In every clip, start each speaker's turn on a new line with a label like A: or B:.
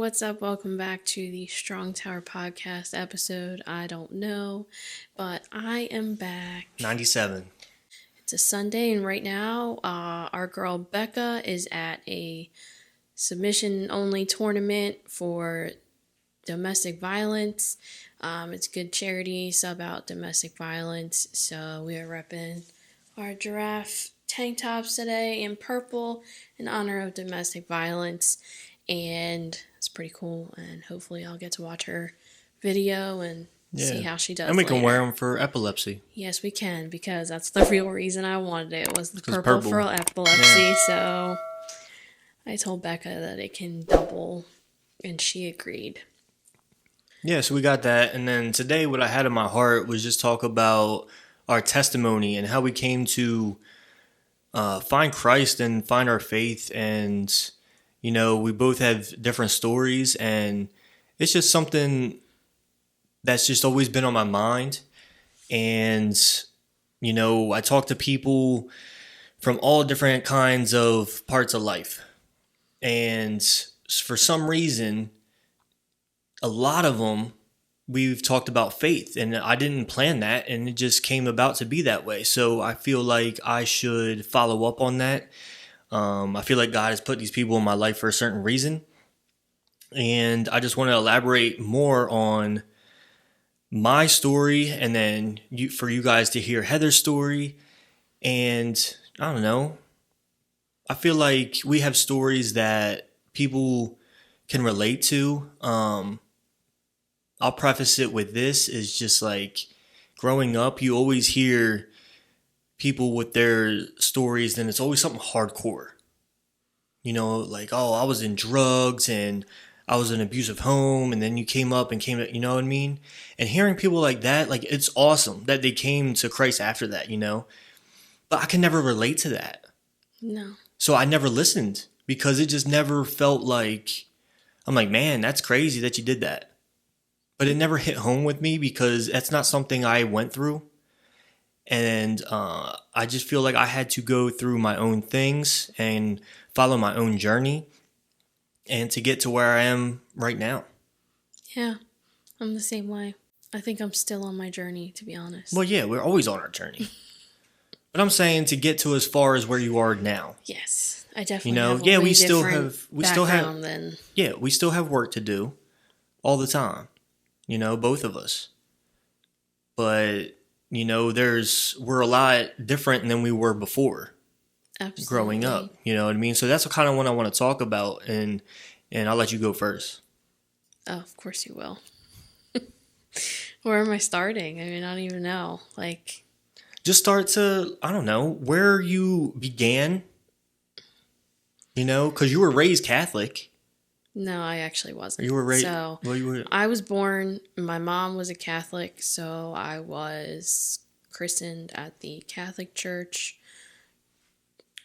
A: what's up? Welcome back to the Strong Tower Podcast episode. I don't know, but I am back.
B: 97.
A: It's a Sunday, and right now, our girl Becca is at a submission-only tournament for domestic violence. It's good charity, sub out domestic violence, so we are repping our giraffe tank tops today in purple in honor of domestic violence, and it's pretty cool, and hopefully I'll get to watch her video and see how she does.
B: And we can
A: later.
B: wear them for epilepsy.
A: Yes, we can, because that's the real reason I wanted it, was the purple for epilepsy. Yeah. So I told Becca that it can double, and she agreed.
B: Yeah, so we got that. And then today what I had in my heart was just talk about our testimony and how we came to find Christ and find our faith. And, you know, we both have different stories, and it's just something that's just always been on my mind. And, you know, I talk to people from all different kinds of parts of life. And for some reason, a lot of them, we've talked about faith, and I didn't plan that, and it just came about to be that way. So I feel like I should follow up on that. I feel like God has put these people in my life for a certain reason. And I just want to elaborate more on my story, and then for you guys to hear Heather's story. And I don't know, I feel like we have stories that people can relate to. I'll preface it with this, is just like growing up, you always hear people with their stories, and it's always something hardcore. You know, like, oh, I was in drugs and I was in an abusive home, and then you came up, you know what I mean? And hearing people like that, like, it's awesome that they came to Christ after that, you know? But I can never relate to that.
A: No.
B: So I never listened, because it just never felt like, I'm like, man, that's crazy that you did that. But it never hit home with me, because that's not something I went through. And I just feel like I had to go through my own things and follow my own journey, and to get to where I am right now.
A: Yeah, I'm the same way. I think I'm still on my journey, to be honest.
B: Well, yeah, we're always on our journey. But I'm saying to get to as far as where you are now.
A: Yes, I definitely have a way different background than...
B: Yeah, we still have work to do all the time. You know, both of us. But, you know, we're a lot different than we were before.
A: Absolutely.
B: Growing up, you know what I mean? So that's kind of what I want to talk about, and I'll let you go first.
A: Oh, of course you will. Where am I starting? I mean, I don't even know. Like,
B: just start to, I don't know, where you began, you know, because you were raised Catholic.
A: No, I actually wasn't.
B: You were raised...
A: So, I was born, my mom was a Catholic, so I was christened at the Catholic Church.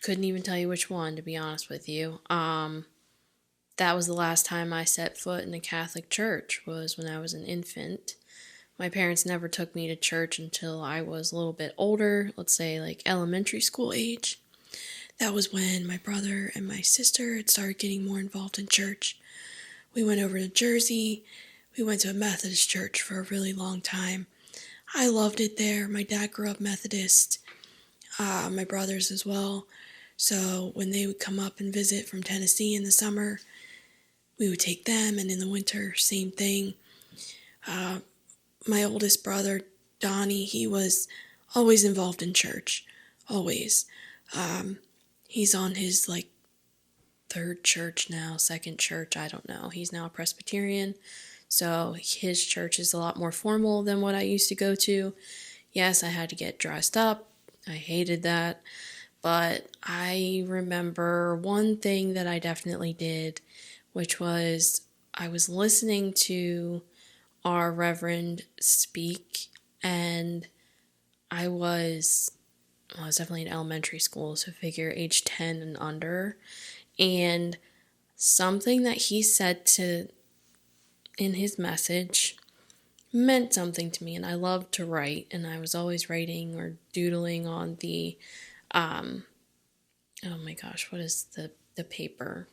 A: Couldn't even tell you which one, to be honest with you. That was the last time I set foot in the Catholic Church, was when I was an infant. My parents never took me to church until I was a little bit older, let's say like elementary school age. That was when my brother and my sister had started getting more involved in church. We went over to Jersey. We went to a Methodist church for a really long time. I loved it there. My dad grew up Methodist, my brothers as well. So when they would come up and visit from Tennessee in the summer, we would take them, and in the winter, same thing. My oldest brother, Donnie, he was always involved in church, always. He's on his, like, third church now, second church, I don't know. He's now a Presbyterian, so his church is a lot more formal than what I used to go to. Yes, I had to get dressed up. I hated that. But I remember one thing that I definitely did, which was I was listening to our Reverend speak, and I was definitely in elementary school, so figure age 10 and under, and something that he said in his message meant something to me, and I loved to write, and I was always writing or doodling on the oh my gosh, what is the paper?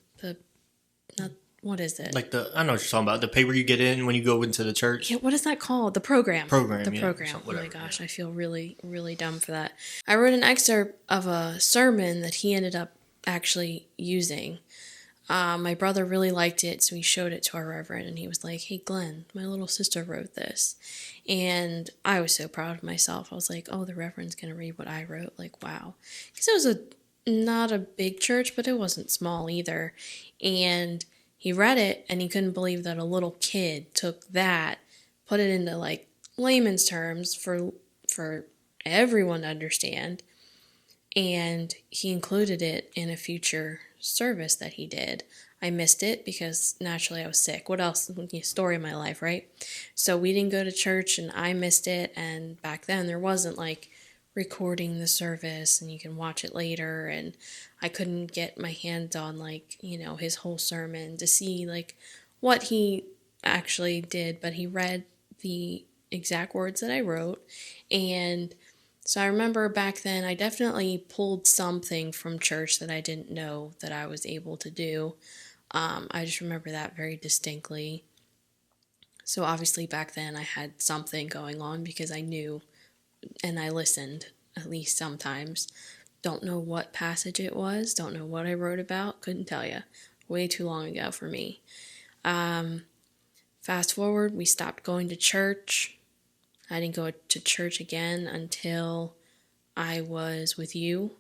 A: Not what is it?
B: Like I know what you're talking about. The paper you get in when you go into the church.
A: Yeah, what is that called? The program.
B: Program,
A: The
B: yeah,
A: program.
B: so
A: Oh my
B: whatever,
A: gosh,
B: yeah.
A: I feel really, really dumb for that. I wrote an excerpt of a sermon that he ended up actually using. My brother really liked it, so he showed it to our reverend, and he was like, "Hey, Glenn, my little sister wrote this." And I was so proud of myself. I was like, "Oh, the reverend's going to read what I wrote." Like, wow. Because it was not a big church, but it wasn't small either. And he read it, and he couldn't believe that a little kid took that, put it into like layman's terms for everyone to understand, and he included it in a future service that he did. I missed it because naturally I was sick. What else? Story of my life, right? So we didn't go to church, and I missed it. And back then there wasn't like recording the service and you can watch it later, and I couldn't get my hands on like, his whole sermon to see like what he actually did, but he read the exact words that I wrote. And so I remember back then I definitely pulled something from church that I didn't know that I was able to do. I just remember that very distinctly. So obviously back then I had something going on because I knew and I listened, at least sometimes. Don't know what passage it was, don't know what I wrote about, couldn't tell you. Way too long ago for me. Fast forward, we stopped going to church. I didn't go to church again until I was with you.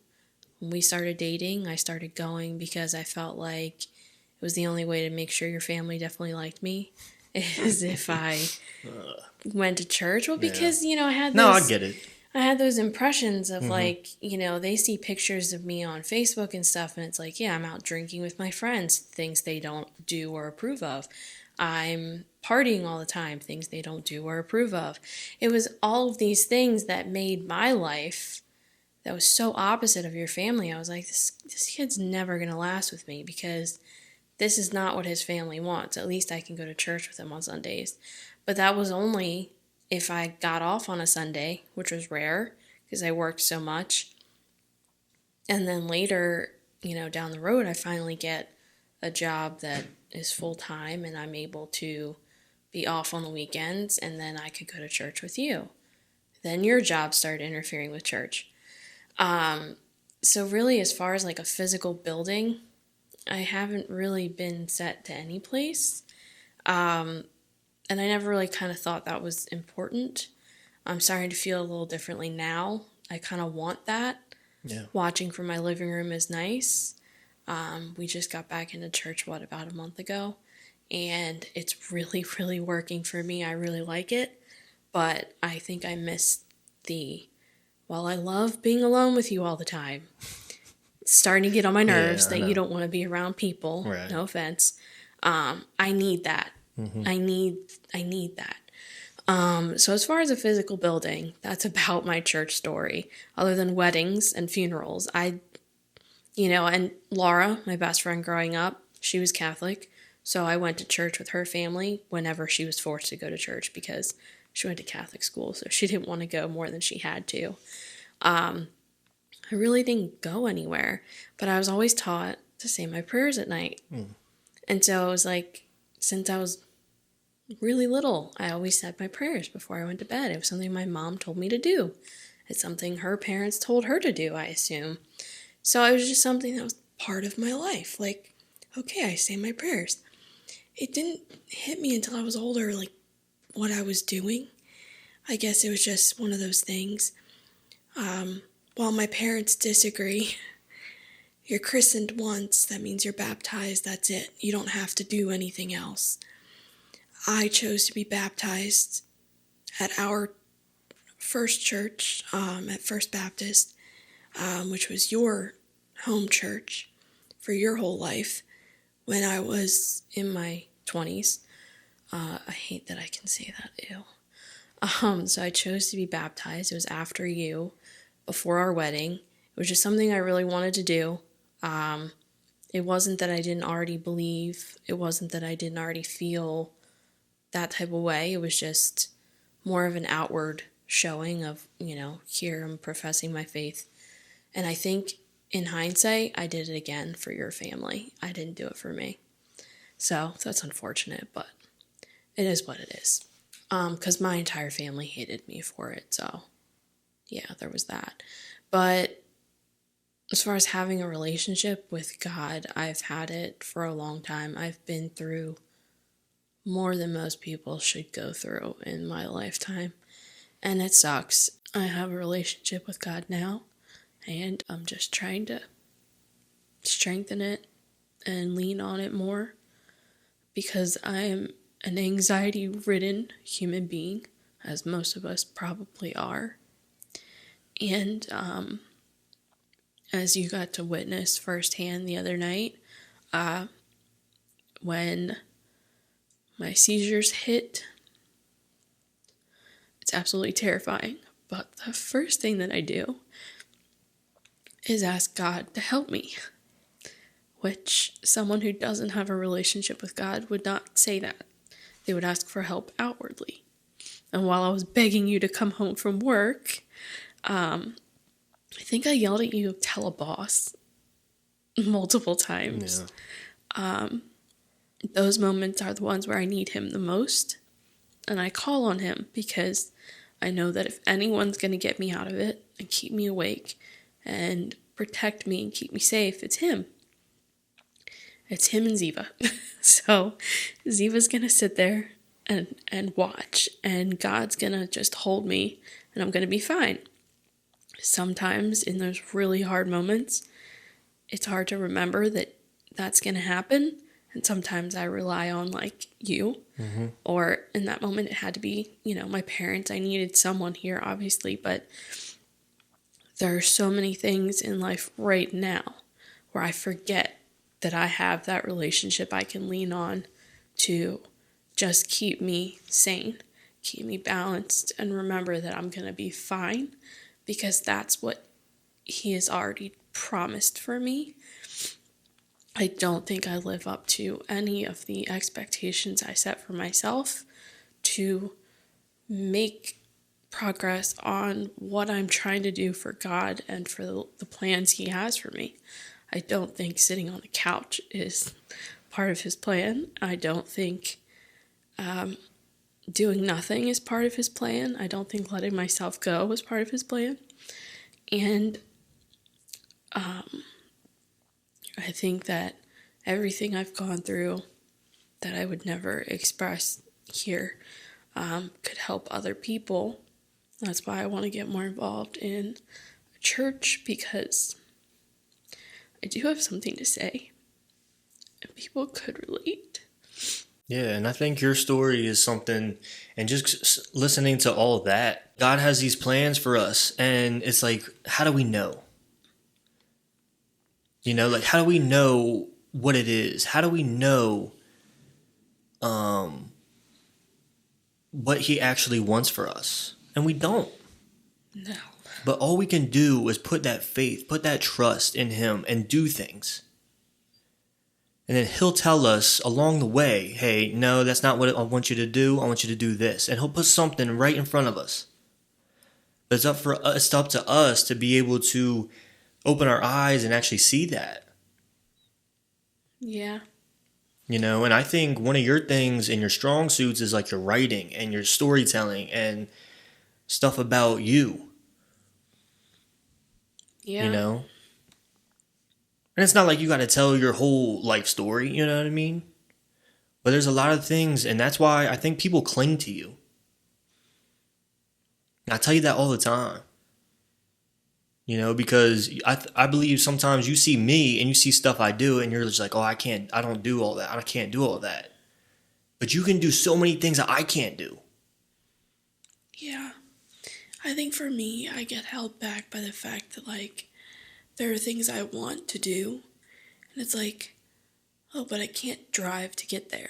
A: When we started dating, I started going because I felt like it was the only way to make sure your family definitely liked me, is if I went to church. Well, because, I had those...
B: No, I get it.
A: I had those impressions of like, they see pictures of me on Facebook and stuff, and it's like, yeah, I'm out drinking with my friends, things they don't do or approve of. I'm partying all the time, things they don't do or approve of. It was all of these things that made my life that was so opposite of your family. I was like, this kid's never going to last with me because this is not what his family wants. At least I can go to church with him on Sundays. But that was only if I got off on a Sunday, which was rare because I worked so much. And then later, down the road, I finally get a job that is full-time and I'm able to be off on the weekends, and then I could go to church with you. Then your job started interfering with church. So really, as far as like a physical building, I haven't really been set to any place. And I never really kind of thought that was important. I'm starting to feel a little differently now. I kind of want that.
B: Yeah.
A: Watching from my living room is nice. We just got back into church, about a month ago? And it's really, really working for me. I really like it. But I think I miss while I love being alone with you all the time, it's starting to get on my nerves that you don't want to be around people.
B: Right.
A: No offense. I need that. I need that. So as far as a physical building, that's about my church story. Other than weddings and funerals, and Laura, my best friend growing up, she was Catholic. So I went to church with her family whenever she was forced to go to church because she went to Catholic school. So she didn't want to go more than she had to. I really didn't go anywhere, but I was always taught to say my prayers at night. And so it was like, since I was really little, I always said my prayers before I went to bed. It was something my mom told me to do. It's something her parents told her to do, I assume. So it was just something that was part of my life. Like, okay, I say my prayers. It didn't hit me until I was older, like, what I was doing. I guess it was just one of those things. While my parents disagree, you're christened once, that means you're baptized, that's it. You don't have to do anything else. I chose to be baptized at our first church, at First Baptist, which was your home church for your whole life, when I was in my 20s. I hate that I can say that, ew. So I chose to be baptized. It was after you, before our wedding. It was just something I really wanted to do. It wasn't that I didn't already believe. It wasn't that I didn't already feel that type of way. It was just more of an outward showing of, here I'm professing my faith. And I think in hindsight, I did it again for your family. I didn't do it for me. So that's unfortunate, but it is what it is. Because my entire family hated me for it. So yeah, there was that. But as far as having a relationship with God, I've had it for a long time. I've been through more than most people should go through in my lifetime. And it sucks. I have a relationship with God now, and I'm just trying to strengthen it and lean on it more because I am an anxiety ridden human being, as most of us probably are. And as you got to witness firsthand the other night, when my seizures hit, it's absolutely terrifying. But the first thing that I do is ask God to help me, which someone who doesn't have a relationship with God would not say that. They would ask for help outwardly. And while I was begging you to come home from work, I think I yelled at you, tell a boss, multiple times.
B: Yeah.
A: Those moments are the ones where I need him the most. And I call on him because I know that if anyone's going to get me out of it and keep me awake and protect me and keep me safe, it's him. It's him and Ziva. So Ziva's going to sit there and watch, and God's going to just hold me, and I'm going to be fine. Sometimes in those really hard moments, it's hard to remember that that's going to happen. And sometimes I rely on like you, or in that moment it had to be, my parents. I needed someone here, obviously, but there are so many things in life right now where I forget that I have that relationship I can lean on to just keep me sane, keep me balanced, and remember that I'm going to be fine because that's what he has already promised for me. I don't think I live up to any of the expectations I set for myself to make progress on what I'm trying to do for God and for the plans he has for me. I don't think sitting on the couch is part of his plan. I don't think doing nothing is part of his plan. I don't think letting myself go is part of his plan. And I think that everything I've gone through that I would never express here could help other people. That's why I want to get more involved in a church, because I do have something to say and people could relate.
B: Yeah, and I think your story is something, and just listening to all of that, God has these plans for us, and it's like, how do we know? Like, how do we know what it is? How do we know what he actually wants for us? And we don't.
A: No.
B: But all we can do is put that faith, put that trust in him and do things. And then he'll tell us along the way, hey, no, that's not what I want you to do. I want you to do this. And he'll put something right in front of us. But it's up to us to be able to open our eyes and actually see that.
A: Yeah.
B: And I think one of your things in your strong suits is like your writing and your storytelling and stuff about you.
A: Yeah.
B: And it's not like you got to tell your whole life story, you know what I mean? But there's a lot of things, and that's why I think people cling to you. And I tell you that all the time. Because I believe sometimes you see me and you see stuff I do and you're just like, oh, I don't do all that. I can't do all that. But you can do so many things that I can't do.
A: Yeah. I think for me, I get held back by the fact that, there are things I want to do. And it's like, oh, but I can't drive to get there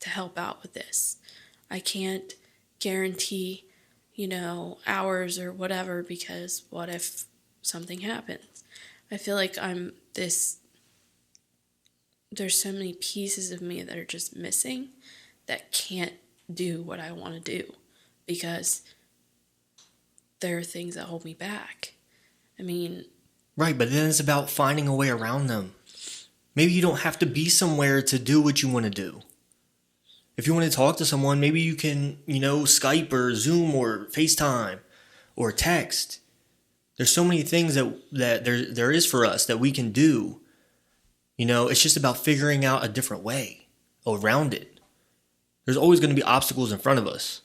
A: to help out with this. I can't guarantee, hours or whatever, because what if something happens? I feel like there's so many pieces of me that are just missing that can't do what I want to do because there are things that hold me back. I mean...
B: Right, but then it's about finding a way around them. Maybe you don't have to be somewhere to do what you want to do. If you want to talk to someone, maybe you can, Skype or Zoom or FaceTime or text. There's so many things that there is for us that we can do. It's just about figuring out a different way around it. There's always going to be obstacles in front of us.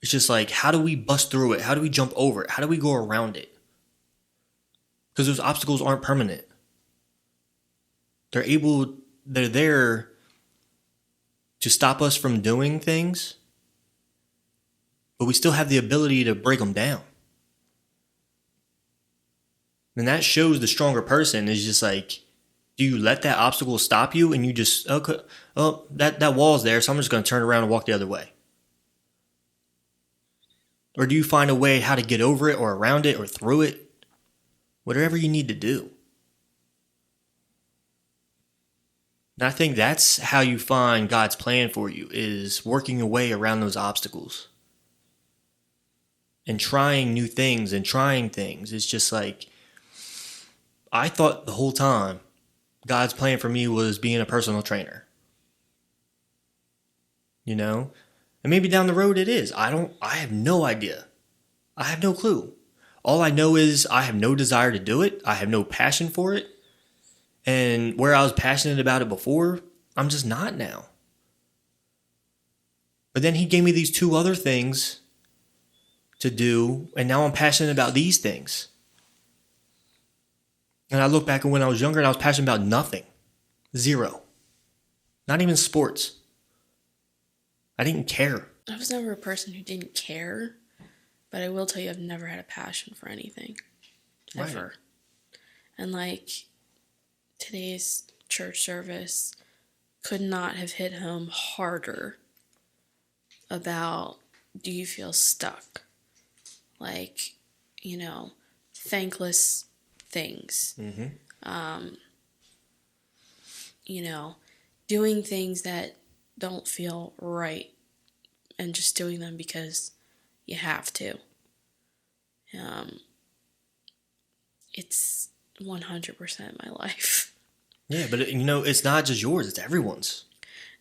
B: It's just like, how do we bust through it? How do we jump over it? How do we go around it? Because those obstacles aren't permanent. They're there to stop us from doing things, but we still have the ability to break them down. And that shows the stronger person is just like, do you let that obstacle stop you and you just, okay, oh, that wall's there, so I'm just going to turn around and walk the other way? Or do you find a way how to get over it or around it or through it? Whatever you need to do. And I think that's how you find God's plan for you, is working your way around those obstacles. And trying new things and trying things. It's just like, I thought the whole time God's plan for me was being a personal trainer. And maybe down the road it is. I have no idea. I have no clue. All I know is I have no desire to do it. I have no passion for it. And where I was passionate about it before, I'm just not now. But then he gave me these two other things to do, and now I'm passionate about these things. And I look back at when I was younger and I was passionate about nothing. Zero. Not even sports. I didn't care.
A: I was never a person who didn't care, but I will tell you I've never had a passion for anything. Ever. Right. And today's church service could not have hit home harder about, do you feel stuck? Thankless things. Mm-hmm. Doing things that don't feel right and just doing them because you have to. It's 100% my life.
B: Yeah, but it's not just yours, it's everyone's.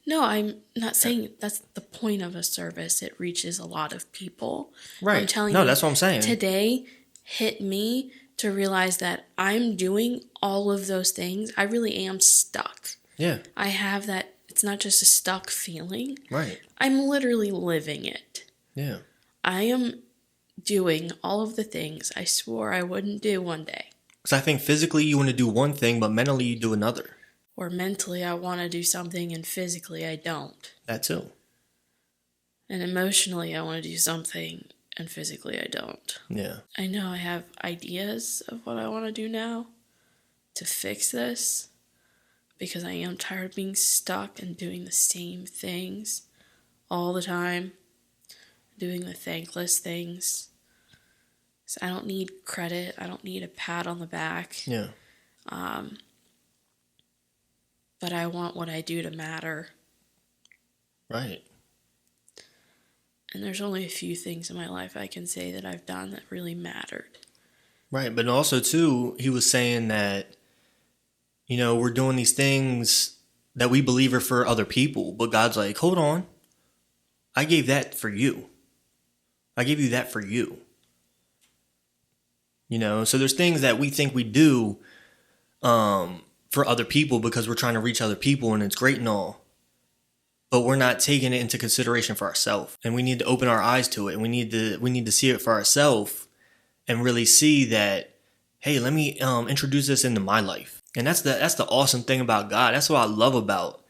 A: No, I'm not saying that's the point of a service. It reaches a lot of people.
B: Right.
A: I'm telling you,
B: that's what I'm saying.
A: Today hit me to realize that I'm doing all of those things. I really am stuck.
B: Yeah.
A: I have that, it's not just a stuck feeling.
B: Right.
A: I'm literally living it.
B: Yeah.
A: I am doing all of the things I swore I wouldn't do one day.
B: Because I think physically you want to do one thing, but mentally you do another.
A: Or mentally I want to do something and physically I don't.
B: That too.
A: And emotionally I want to do something and physically I don't.
B: Yeah.
A: I know I have ideas of what I want to do now to fix this, because I am tired of being stuck and doing the same things all the time, doing the thankless things. So I don't need credit. I don't need a pat on the back.
B: Yeah.
A: But I want what I do to matter.
B: Right.
A: And there's only a few things in my life I can say that I've done that really mattered.
B: Right. But also, too, he was saying that, we're doing these things that we believe are for other people. But God's like, hold on. I gave that for you. I gave you that for you. So there's things that we think we do for other people because we're trying to reach other people, and it's great and all. But we're not taking it into consideration for ourselves. And we need to open our eyes to it. And we need to see it for ourselves and really see that, hey, let me introduce this into my life. And that's the awesome thing about God. That's what I love about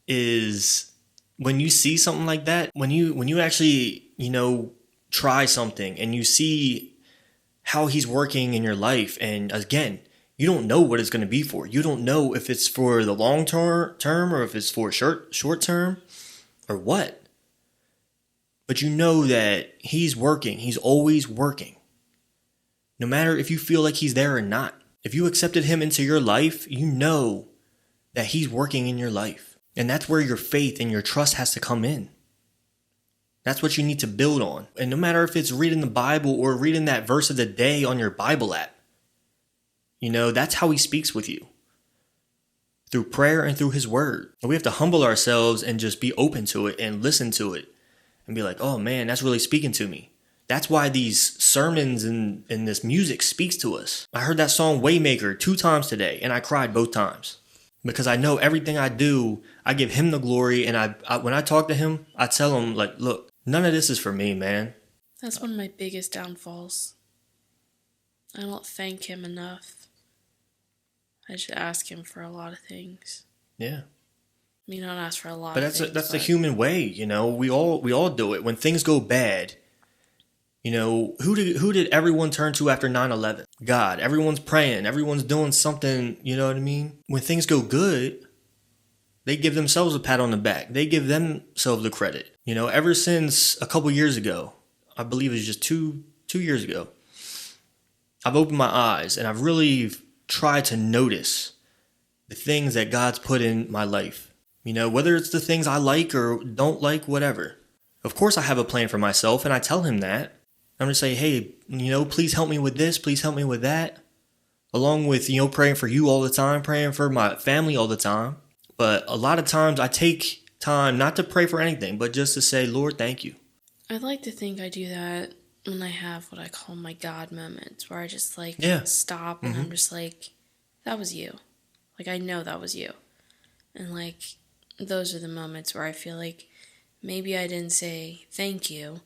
B: is when you see something like that, when you actually, try something and you see how he's working in your life. And again, you don't know what it's going to be for. You don't know if it's for the long term or if it's for short term or what. But you know that he's working. He's always working. No matter if you feel like he's there or not. If you accepted him into your life, you know that he's working in your life. And that's where your faith and your trust has to come in. That's what you need to build on. And no matter if it's reading the Bible or reading that verse of the day on your Bible app, that's how he speaks with you. through prayer and through his word. And we have to humble ourselves and just be open to it and listen to it and be like, oh man, that's really speaking to me. That's why these sermons and this music speaks to us. I heard that song Waymaker 2 times today and I cried both times because I know everything I do, I give him the glory. And I when I talk to him, I tell him like, look, none of this is for me, man.
A: That's one of my biggest downfalls. I don't thank him enough. I should ask him for a lot of things.
B: Yeah.
A: I mean, I don't ask for a lot
B: But
A: of things.
B: That's the human way, you know. We all do it. When things go bad, you know, who did everyone turn to after 9/11? God. Everyone's praying. Everyone's doing something, you know what I mean? When things go good, they give themselves a pat on the back. They give themselves the credit. You know, ever since a couple years ago, I believe it was just two years ago, I've opened my eyes and I've really tried to notice the things that God's put in my life. You know, whether it's the things I like or don't like, whatever. Of course, I have a plan for myself and I tell him that. I'm going to say, hey, you know, please help me with this. Please help me with that. Along with, you know, praying for you all the time, praying for my family all the time. But a lot of times I take time not to pray for anything, but just to say, Lord, thank you.
A: I'd like to think I do that when I have what I call my God moments, where I just like stop and I'm just like, that was you. Like, I know that was you. And like, those are the moments where I feel like maybe I didn't say thank you,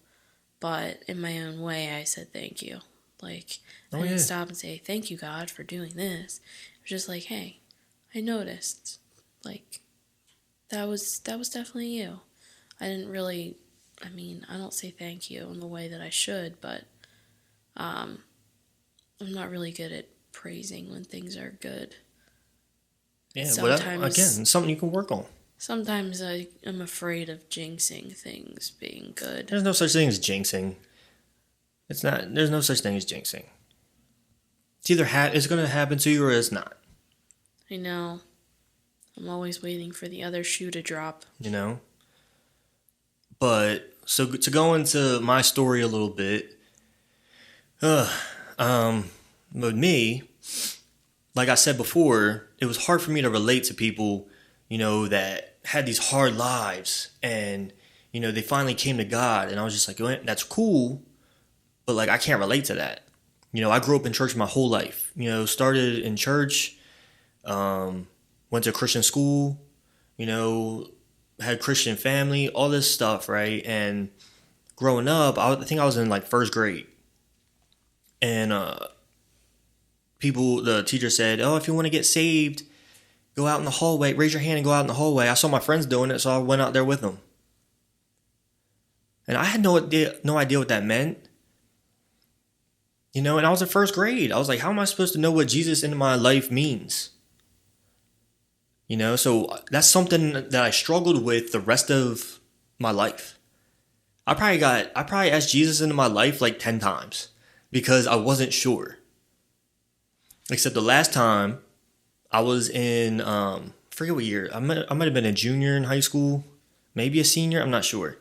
A: but in my own way I said thank you. Like, I didn't stop and say thank you, God, for doing this. It was just like, hey, I noticed. Like, that was definitely you. I didn't really, I mean, I don't say thank you in the way that I should, but I'm not really good at praising when things are good.
B: Yeah, well, again, something you can work on.
A: Sometimes I'm afraid of jinxing things being good.
B: There's no such thing as jinxing. There's no such thing as jinxing. It's either it's going to happen to you or it's not.
A: I know. I'm always waiting for the other shoe to drop.
B: You know? But, so to go into my story a little bit, with me, like I said before, it was hard for me to relate to people, you know, that had these hard lives and, you know, they finally came to God and I was just like, well, that's cool, but like, I can't relate to that. You know, I grew up in church my whole life, you know, started in church, went to Christian school, you know, had Christian family, all this stuff, right? And growing up, I think I was in like first grade. And the teacher said, oh, if you want to get saved, go out in the hallway, raise your hand and go out in the hallway. I saw my friends doing it, so I went out there with them. And I had no idea what that meant. You know, and I was in first grade. I was like, how am I supposed to know what Jesus in my life means? You know, so that's something that I struggled with the rest of my life. I probably asked Jesus into my life like 10 times because I wasn't sure. Except the last time I was in, forget what year. I might have been a junior in high school, maybe a senior. I'm not sure.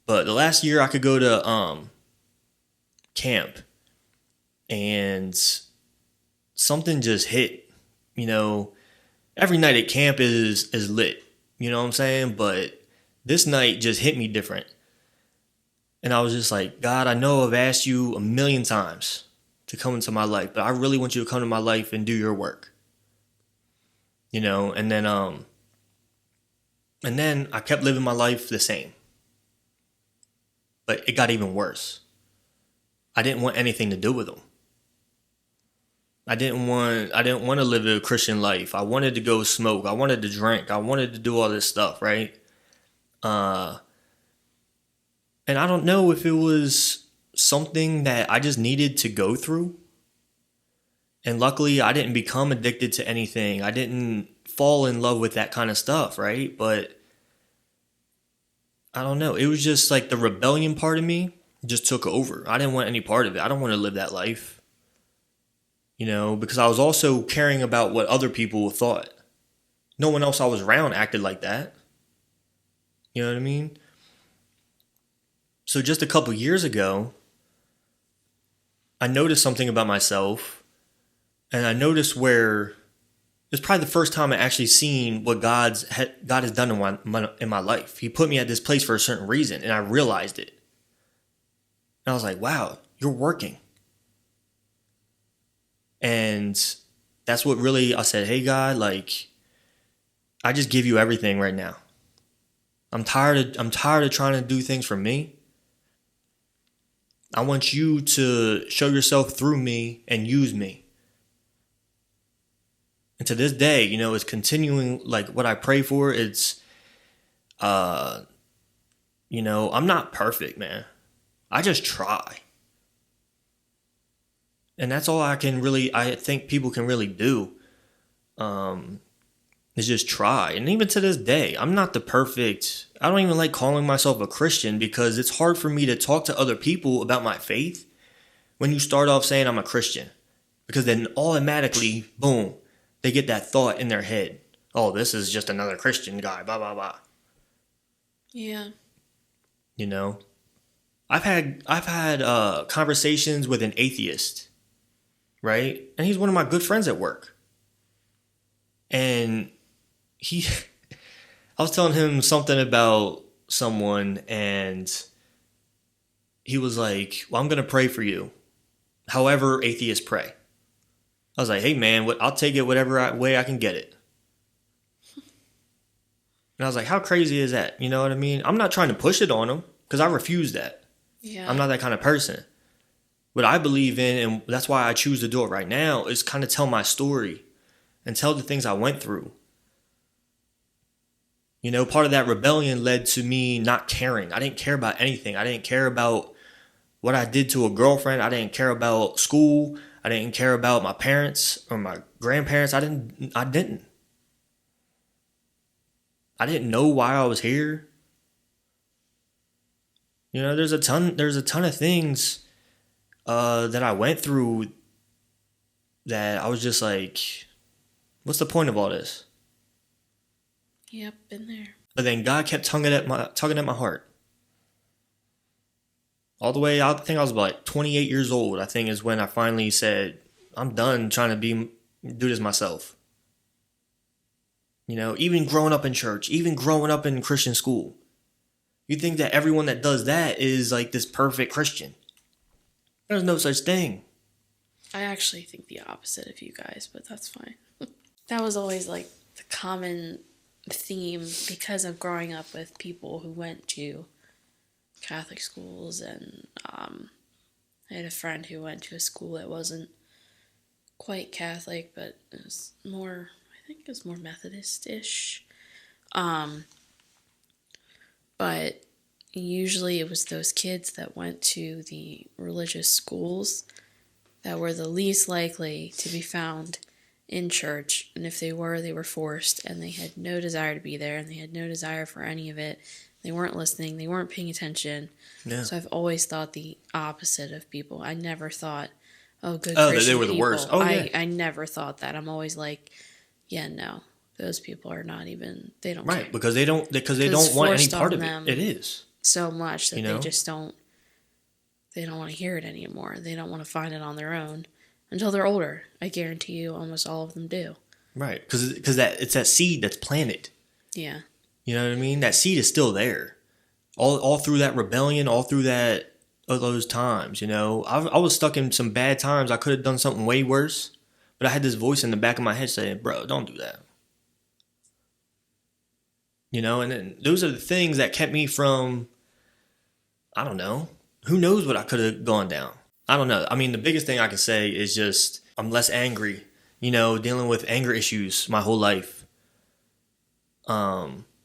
B: But the last year I could go to camp and something just hit, you know. Every night at camp is lit, you know what I'm saying? But this night just hit me different. And I was just like, God, I know I've asked you a million times to come into my life, but I really want you to come to my life and do your work. You know, and then I kept living my life the same. But it got even worse. I didn't want anything to do with them. I didn't want to live a Christian life. I wanted to go smoke. I wanted to drink. I wanted to do all this stuff, right? And I don't know if it was something that I just needed to go through. And luckily, I didn't become addicted to anything. I didn't fall in love with that kind of stuff, right? But I don't know. It was just like the rebellion part of me just took over. I didn't want any part of it. I don't want to live that life. You know, because I was also caring about what other people thought. No one else I was around acted like that. You know what I mean? So just a couple years ago, I noticed something about myself. And I noticed where it's probably the first time I actually seen what God has done in my life. He put me at this place for a certain reason, and I realized it. And I was like, wow, you're working. And that's what really, I said, hey, God, like, I just give you everything right now. I'm tired of trying to do things for me. I want you to show yourself through me and use me. And to this day, it's continuing, like, what I pray for. It's, I'm not perfect, man. I just try. And that's all I think people can really do. Is just try. And even to this day, I don't even like calling myself a Christian, because it's hard for me to talk to other people about my faith when you start off saying I'm a Christian. Because then automatically, boom, they get that thought in their head. Oh, this is just another Christian guy, blah, blah, blah.
A: Yeah.
B: I've had conversations with an atheist, right? And he's one of my good friends at work. And I was telling him something about someone, and he was like, well, I'm going to pray for you. However atheists pray. I was like, hey, man, I'll take it whatever way I can get it. And I was like, how crazy is that? You know what I mean? I'm not trying to push it on him, because I refuse that.
A: Yeah.
B: I'm not that kind of person. What I believe in, and that's why I choose to do it right now, is kind of tell my story and tell the things I went through. Part of that rebellion led to me not caring. I didn't care about anything. I didn't care about what I did to a girlfriend. I didn't care about school. I didn't care about my parents or my grandparents. I didn't know why I was here. There's a ton of things that I went through that I was just like, what's the point of all this?
A: Yep, been there.
B: But then God kept tugging at my heart. All the way, I think I was about 28 years old, I think, is when I finally said, I'm done trying to do this myself. Even growing up in church, even growing up in Christian school. You think that everyone that does that is like this perfect Christian. There's no such thing.
A: I actually think the opposite of you guys, but that's fine. That was always like the common theme, because of growing up with people who went to Catholic schools, and I had a friend who went to a school that wasn't quite Catholic, but it was more, I think it was more Methodist-ish. But usually it was those kids that went to the religious schools that were the least likely to be found in church. And if they were forced, and they had no desire to be there, and they had no desire for any of it. They weren't listening. They weren't paying attention. Yeah. So I've always thought the opposite of people. I never thought, good Christian
B: they were the
A: people.
B: worst. Oh, yeah.
A: I never thought that. I'm always like, yeah, no. Those people are not even, they don't
B: care.
A: Right,
B: because they don't want any part of it. It is.
A: So much that they just don't want to hear it anymore. They don't want to find it on their own until they're older. I guarantee you almost all of them do.
B: Right, because it's that seed that's planted.
A: Yeah.
B: You know what I mean? That seed is still there. All through that rebellion, all through those times, I was stuck in some bad times. I could have done something way worse, but I had this voice in the back of my head saying, bro, don't do that. And then those are the things that kept me from, I don't know, who knows what I could have gone down. I don't know. I mean, the biggest thing I can say is just I'm less angry, dealing with anger issues my whole life.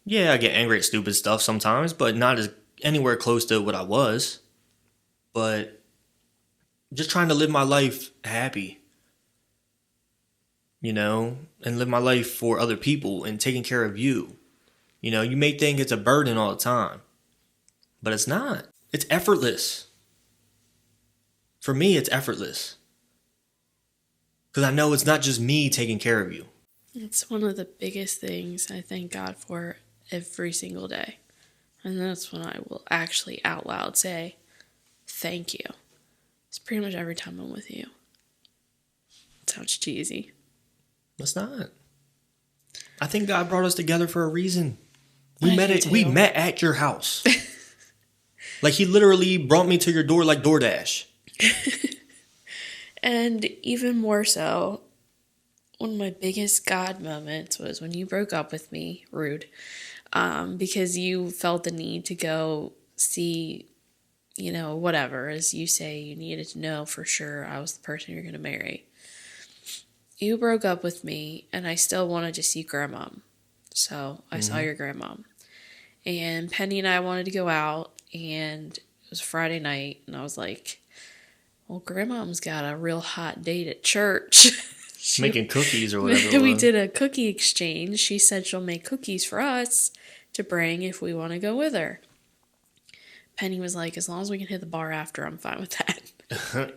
B: Yeah, I get angry at stupid stuff sometimes, but not as anywhere close to what I was. But just trying to live my life happy, and live my life for other people and taking care of you. You may think it's a burden all the time, but it's not. It's effortless. For me, it's effortless. Because I know it's not just me taking care of you.
A: It's one of the biggest things I thank God for every single day. And that's when I will actually out loud say, thank you. It's pretty much every time I'm with you. It sounds cheesy.
B: It's not. I think God brought us together for a reason.
A: I do
B: We
A: too.
B: met at your house. Like, he literally brought me to your door like DoorDash.
A: And even more so, one of my biggest God moments was when you broke up with me, rude, because you felt the need to go see, whatever, as you say, you needed to know for sure I was the person you're going to marry. You broke up with me, and I still wanted to see Grandmom. So I saw your Grandmom. And Penny and I wanted to go out, and it was Friday night, and I was like, well, Grandmom's got a real hot date at church.
B: Making cookies or whatever. it
A: We
B: was.
A: did a cookie exchange. She said she'll make cookies for us to bring if we want to go with her. Penny was like, as long as we can hit the bar after, I'm fine with that.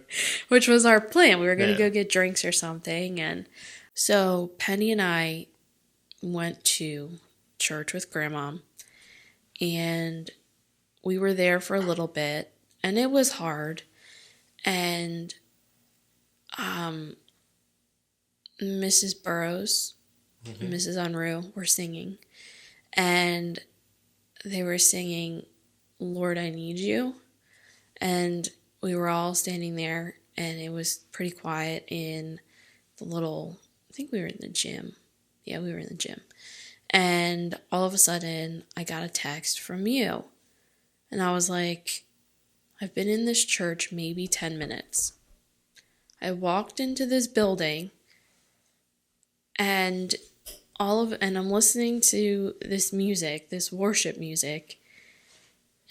A: Which was our plan. We were going to go get drinks or something. And so Penny and I went to church with Grandma. And we were there for a little bit. And it was hard. And Mrs. Burrows, Mrs. Unruh were singing. And they were singing, Lord, I Need You. And we were all standing there, and it was pretty quiet in the little, I think we were in the gym. Yeah, we were in the gym. And all of a sudden, I got a text from you. And I was like, I've been in this church maybe 10 minutes. I walked into this building, and I'm listening to this music, this worship music,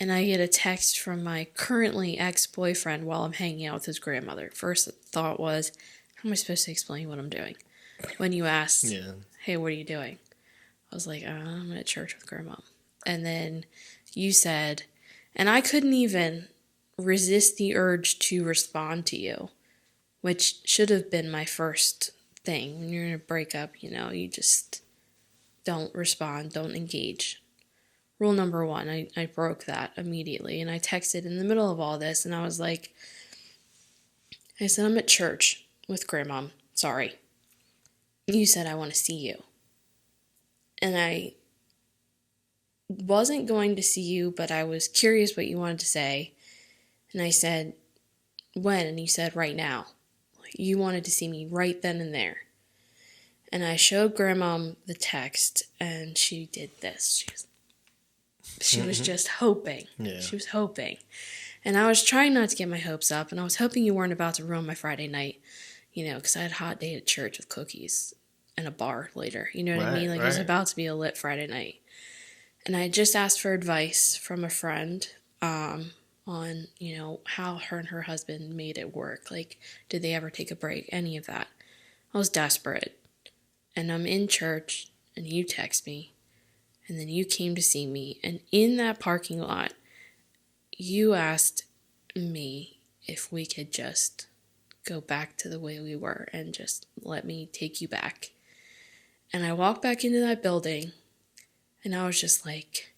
A: and I get a text from my currently ex-boyfriend while I'm hanging out with his grandmother. First thought was, how am I supposed to explain what I'm doing? When you asked, hey, what are you doing? I was like, I'm at church with Grandma. And then you said, and I couldn't even resist the urge to respond to you, which should have been my first thing. When you're in a breakup, you just don't respond, don't engage. Rule number 1, I broke that immediately, and I texted in the middle of all this, and I was like, I said, I'm at church with Grandma, sorry. You said, I want to see you. And I wasn't going to see you, but I was curious what you wanted to say, and I said, when? And you said, right now. You wanted to see me right then and there. And I showed Grandma the text, and she did this. She was just hoping.
B: Yeah.
A: She was hoping. And I was trying not to get my hopes up, and I was hoping you weren't about to ruin my Friday night, because I had a hot date at church with cookies and a bar later. You know what I mean? Like, it was about to be a lit Friday night. And I just asked for advice from a friend on, how her and her husband made it work. Like, did they ever take a break? Any of that. I was desperate. And I'm in church, and you text me, and then you came to see me. And in that parking lot, you asked me if we could just go back to the way we were and just let me take you back. And I walked back into that building, and I was just like,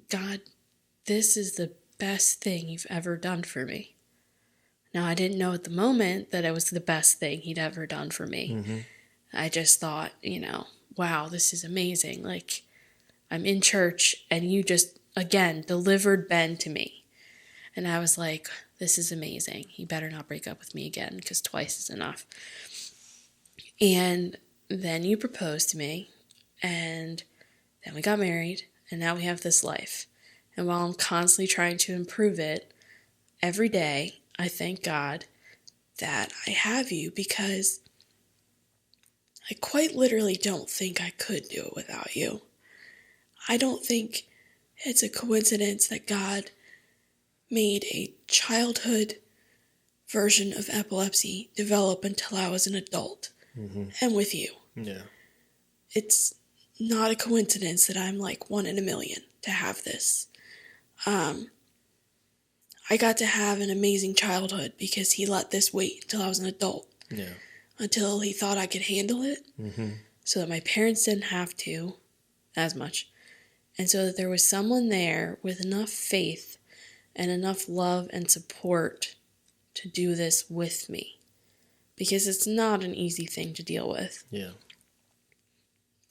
A: God, this is the best thing you've ever done for me. Now, I didn't know at the moment that it was the best thing he'd ever done for me. I just thought, wow, this is amazing. Like, I'm in church, and you just, again, delivered Ben to me. And I was like, this is amazing. He better not break up with me again, because twice is enough. And then you proposed to me, and then we got married, and now we have this life. And while I'm constantly trying to improve it, every day, I thank God that I have you, because I quite literally don't think I could do it without you. I don't think it's a coincidence that God made a childhood version of epilepsy develop until I was an adult and with you.
B: Yeah.
A: It's not a coincidence that I'm like 1 in a million to have this. I got to have an amazing childhood because he let this wait until I was an adult.
B: Yeah.
A: Until he thought I could handle it. So that my parents didn't have to as much. And so that there was someone there with enough faith and enough love and support to do this with me. Because it's not an easy thing to deal with.
B: Yeah.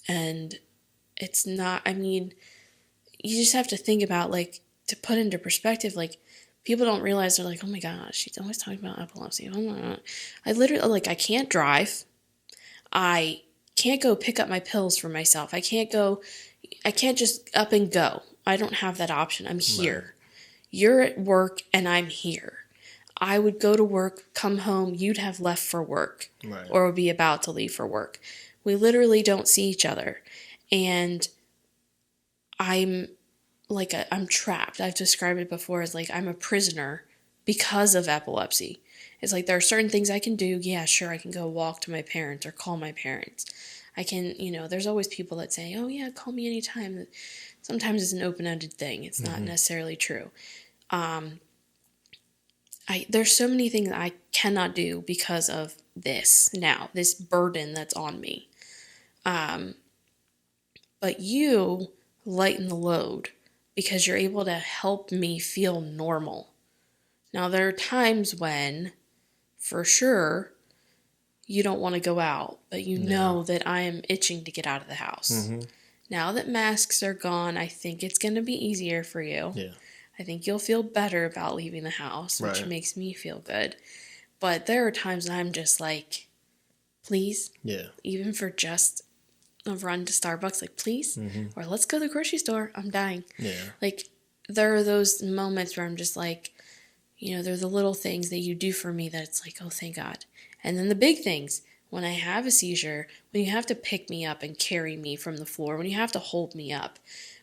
A: And it's not, I mean, you just have to think about, like, to put into perspective, like, people don't realize, they're like, oh my gosh, she's always talking about epilepsy. Oh my God. I literally, like, I can't drive. I can't go pick up my pills for myself. I can't just up and go. I don't have that option. I'm here. Right. You're at work and I'm here. I would go to work, come home, you'd have left for work. Right. Or would be about to leave for work. We literally don't see each other. And I'm trapped. I've described it before as like I'm a prisoner because of epilepsy. It's like there are certain things I can do. Yeah, sure, I can go walk to my parents or call my parents. I can, there's always people that say, oh yeah, call me anytime. Sometimes it's an open-ended thing. It's not necessarily true. There's so many things I cannot do because of this burden that's on me. But you lighten the load because you're able to help me feel normal. Now, there are times when, for sure, you don't want to go out, but you know that I am itching to get out of the house. Mm-hmm. Now that masks are gone, I think it's going to be easier for you. Yeah. I think you'll feel better about leaving the house, which makes me feel good. But there are times I'm just like, please, even for just a run to Starbucks, like, please, or let's go to the grocery store. I'm dying. Yeah. Like, there are those moments where I'm just like, they're the little things that you do for me that it's like, oh, thank God. And then the big things, when I have a seizure, when you have to pick me up and carry me from the floor, when you have to hold me up,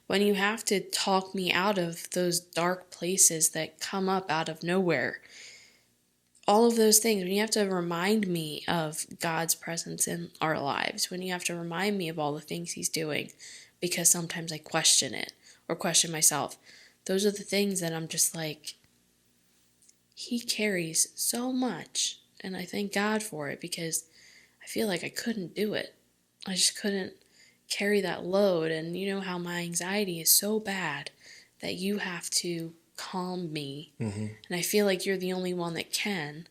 A: when you have to talk me out of those dark places that come up out of nowhere, all of those things, when you have to remind me of God's presence in our lives, when you have to remind me of all the things He's doing, because sometimes I question it or question myself, those are the things that I'm just like, He carries so much, and I thank God for it because I feel like I couldn't do it. I just couldn't carry that load, and you know how my anxiety is so bad that you have to calm me, and I feel like you're the only one that can,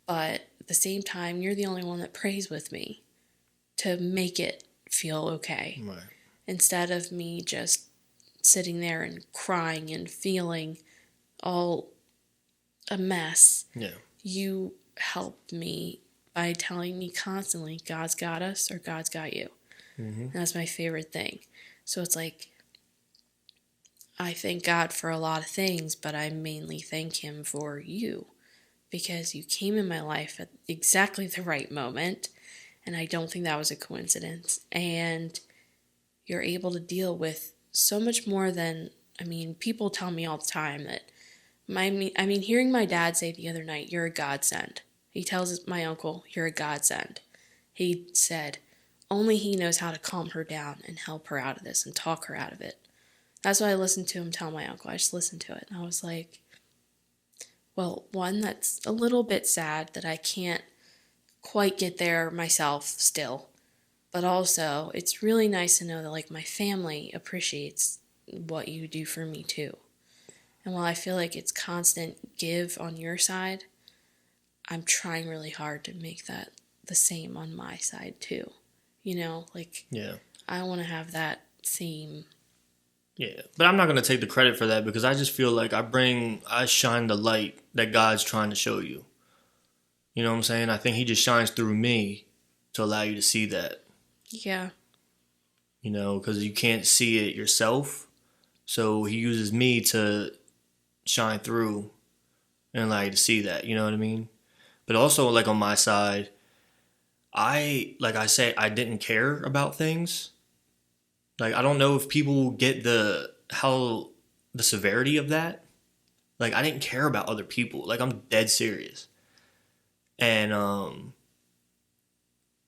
A: but at the same time, you're the only one that prays with me to make it feel okay, instead of me just sitting there and crying and feeling all a mess. You helped me by telling me constantly, God's got us or God's got you. And that's my favorite thing. So it's like, I thank God for a lot of things, but I mainly thank Him for you, because you came in my life at exactly the right moment, and I don't think that was a coincidence. And you're able to deal with so much more than, people tell me all the time that, hearing my dad say the other night, you're a godsend. He tells my uncle, you're a godsend. He said, only he knows how to calm her down and help her out of this and talk her out of it. That's what I listened to him tell my uncle. I just listened to it. And I was like, well, one, that's a little bit sad that I can't quite get there myself still. But also, it's really nice to know that, like, my family appreciates what you do for me, too. And while I feel like it's constant give on your side, I'm trying really hard to make that the same on my side, too. I want to have that same.
B: Yeah, but I'm not going to take the credit for that because I just feel like I shine the light that God's trying to show you. You know what I'm saying? I think He just shines through me to allow you to see that.
A: Yeah.
B: Because you can't see it yourself. So He uses me to shine through and allow you to see that. You know what I mean? But also, like, on my side, I didn't care about things. Like, I don't know if people get the severity of that. Like, I didn't care about other people. Like, I'm dead serious. And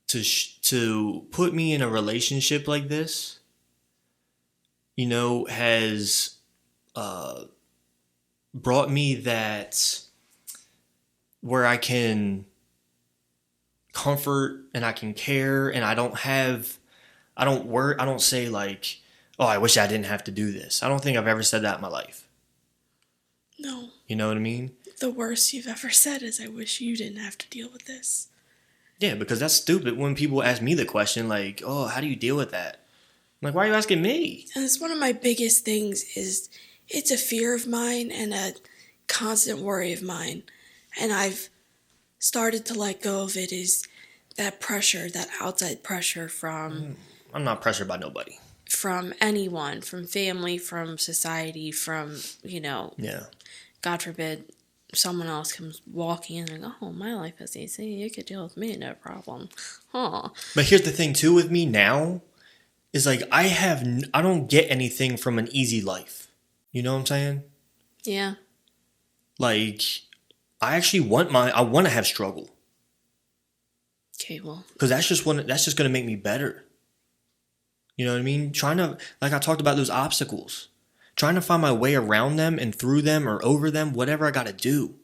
B: to put me in a relationship like this, has brought me that where I can comfort and I can care, and I don't say like, oh, I wish I didn't have to do this. I don't think I've ever said that in my life.
A: No.
B: You know what I mean?
A: The worst you've ever said is, I wish you didn't have to deal with this.
B: Yeah, because that's stupid when people ask me the question, like, oh, how do you deal with that? I'm like, why are you asking me?
A: And it's one of my biggest things is it's a fear of mine and a constant worry of mine. And I've started to let go of it is that pressure, that outside pressure
B: I'm not pressured by nobody.
A: from anyone, from family, from society, from,
B: Yeah.
A: God forbid, someone else comes walking in and go, oh, my life is easy. You could deal with me, no problem. Huh.
B: But here's the thing, too, with me now is like I don't get anything from an easy life. You know what I'm saying?
A: Yeah.
B: Like, I want to have struggle.
A: Okay, well.
B: Because that's just going to make me better. You know what I mean? Trying to, like I talked about those obstacles, trying to find my way around them and through them or over them, whatever I got to do.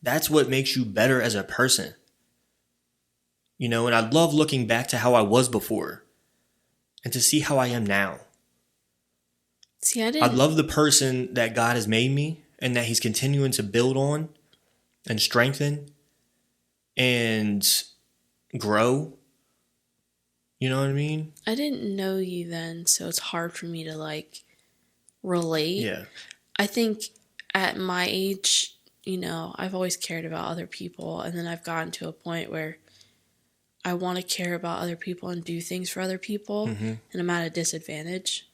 B: That's what makes you better as a person. You know, and I love looking back to how I was before and to see how I am now.
A: See, I
B: I
A: didn't.
B: love the person that God has made me and that he's continuing to build on and strengthen and grow. You know what I mean?
A: I didn't know you then, so it's hard for me to relate.
B: Yeah.
A: I think at my age, I've always cared about other people, and then I've gotten to a point where I want to care about other people and do things for other people, and I'm at a disadvantage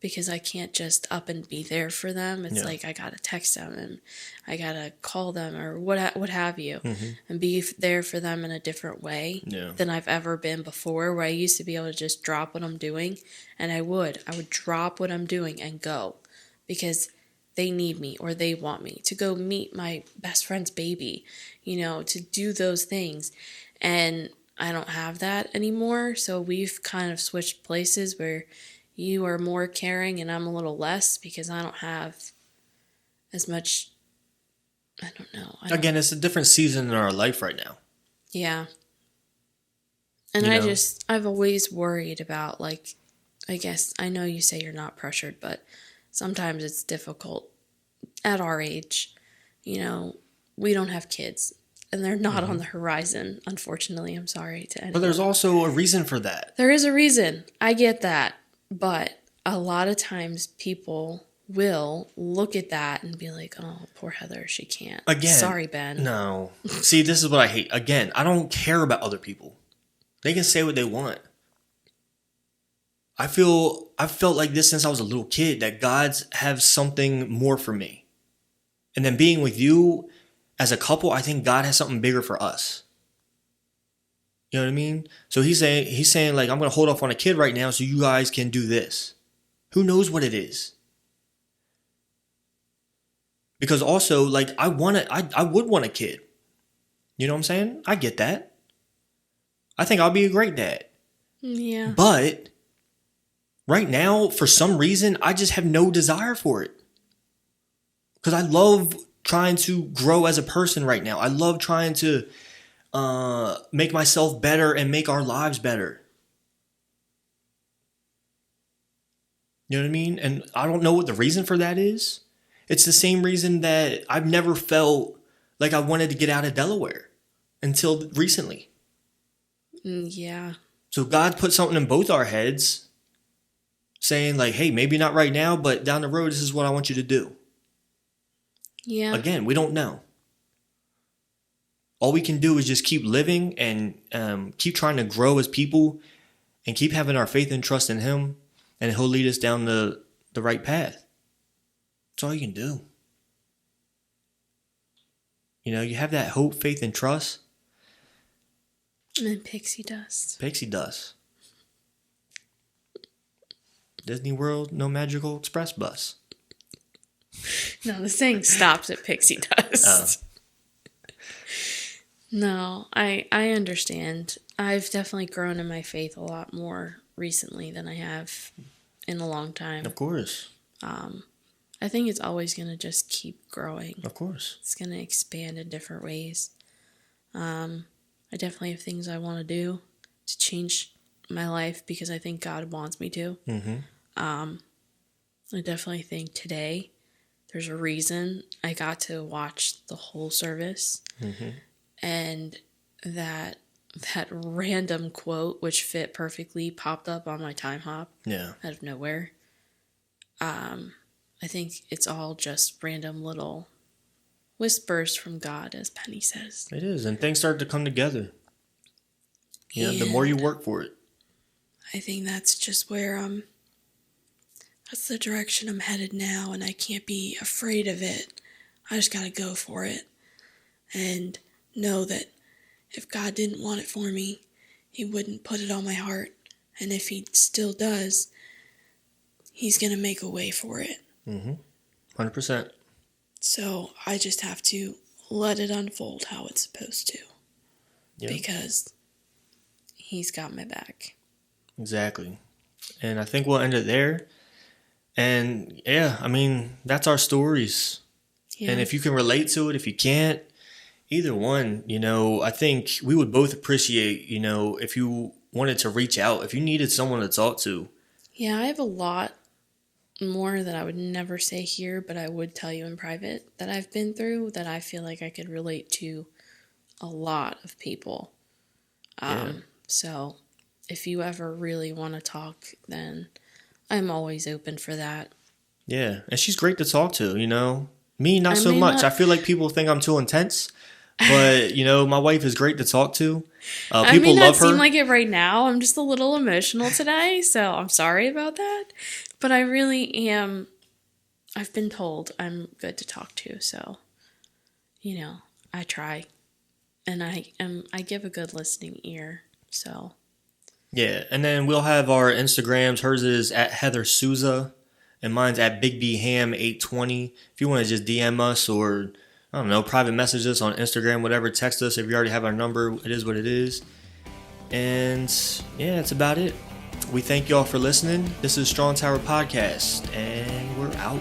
A: because I can't just up and be there for them. It's like I gotta text them and I gotta call them or what have you, and be there for them in a different way than I've ever been before. Where I used to be able to just drop what I'm doing, and I would drop what I'm doing and go because they need me or they want me to go meet my best friend's baby, to do those things, and I don't have that anymore. So we've kind of switched places where you are more caring and I'm a little less because I don't have as much. I don't know.
B: Again, it's a different season in our life right now.
A: Yeah. And I've always worried about, I guess, I know you say you're not pressured, but sometimes it's difficult at our age. We don't have kids and they're not on the horizon, unfortunately. I'm sorry to anyone.
B: But there's also a reason for that.
A: There is a reason. I get that. But a lot of times people will look at that and be like, oh, poor Heather, she can't.
B: Again.
A: Sorry, Ben.
B: No. See, this is what I hate. Again, I don't care about other people. They can say what they want. I've felt like this since I was a little kid, that God's have something more for me. And then being with you as a couple, I think God has something bigger for us. You know what I mean? So he's saying like, I'm going to hold off on a kid right now so you guys can do this. Who knows what it is? Because also, like, I would want a kid. You know what I'm saying? I get that. I think I'll be a great dad.
A: Yeah.
B: But right now, for some reason, I just have no desire for it. Because I love trying to grow as a person right now. I love trying to make myself better and make our lives better. You know what I mean? And I don't know what the reason for that is. It's the same reason that I've never felt like I wanted to get out of Delaware until recently.
A: Yeah.
B: So God put something in both our heads saying like, hey, maybe not right now, but down the road, this is what I want you to do.
A: Yeah.
B: Again, we don't know. All we can do is just keep living and keep trying to grow as people and keep having our faith and trust in Him, and He'll lead us down the right path. That's all you can do. You have that hope, faith, and trust.
A: And then pixie dust.
B: Pixie dust. Disney World, no magical express bus.
A: No, the saying stops at pixie dust. No, I understand. I've definitely grown in my faith a lot more recently than I have in a long time.
B: Of course.
A: I think it's always going to just keep growing.
B: Of course.
A: It's going to expand in different ways. I definitely have things I want to do to change my life because I think God wants me to.
B: Mm-hmm.
A: I definitely think today there's a reason I got to watch the whole service, and that that random quote, which fit perfectly, popped up on my time hop
B: Yeah.
A: out of nowhere. I think it's all just random little whispers from God, as Penny says.
B: It is. And things start to come together. The more you work for it.
A: I think that's just where that's the direction I'm headed now, and I can't be afraid of it. I just gotta go for it and know that if God didn't want it for me, he wouldn't put it on my heart. And if he still does, he's gonna make a way for it.
B: 100%.
A: So I just have to let it unfold how it's supposed to.
B: Yep.
A: Because he's got my back.
B: Exactly. And I think we'll end it there. And yeah, I mean, that's our stories.
A: Yeah.
B: And if you can relate to it, if you can't, either one, I think we would both appreciate, if you wanted to reach out, if you needed someone to talk to.
A: Yeah, I have a lot more that I would never say here, but I would tell you in private that I've been through that I feel like I could relate to a lot of people. So if you ever really want to talk, then I'm always open for that.
B: Yeah, and she's great to talk to, Me, not so
A: may
B: much.
A: not-
B: I feel like people think I'm too intense, but, my wife is great to talk to.
A: I
B: People
A: may not
B: love her.
A: seem like it right now. I'm just a little emotional today, so I'm sorry about that. But I really am. I've been told I'm good to talk to, so I try, and I give a good listening ear. So
B: Yeah, and then we'll have our Instagrams. Hers is at Heather Souza, and mine's at BigBHam820. If you want to just DM us or, I don't know, private message us on Instagram, whatever, text us. If you already have our number, it is what it is. And yeah, that's about it. We thank y'all for listening. This is Strong Tower Podcast, and we're out.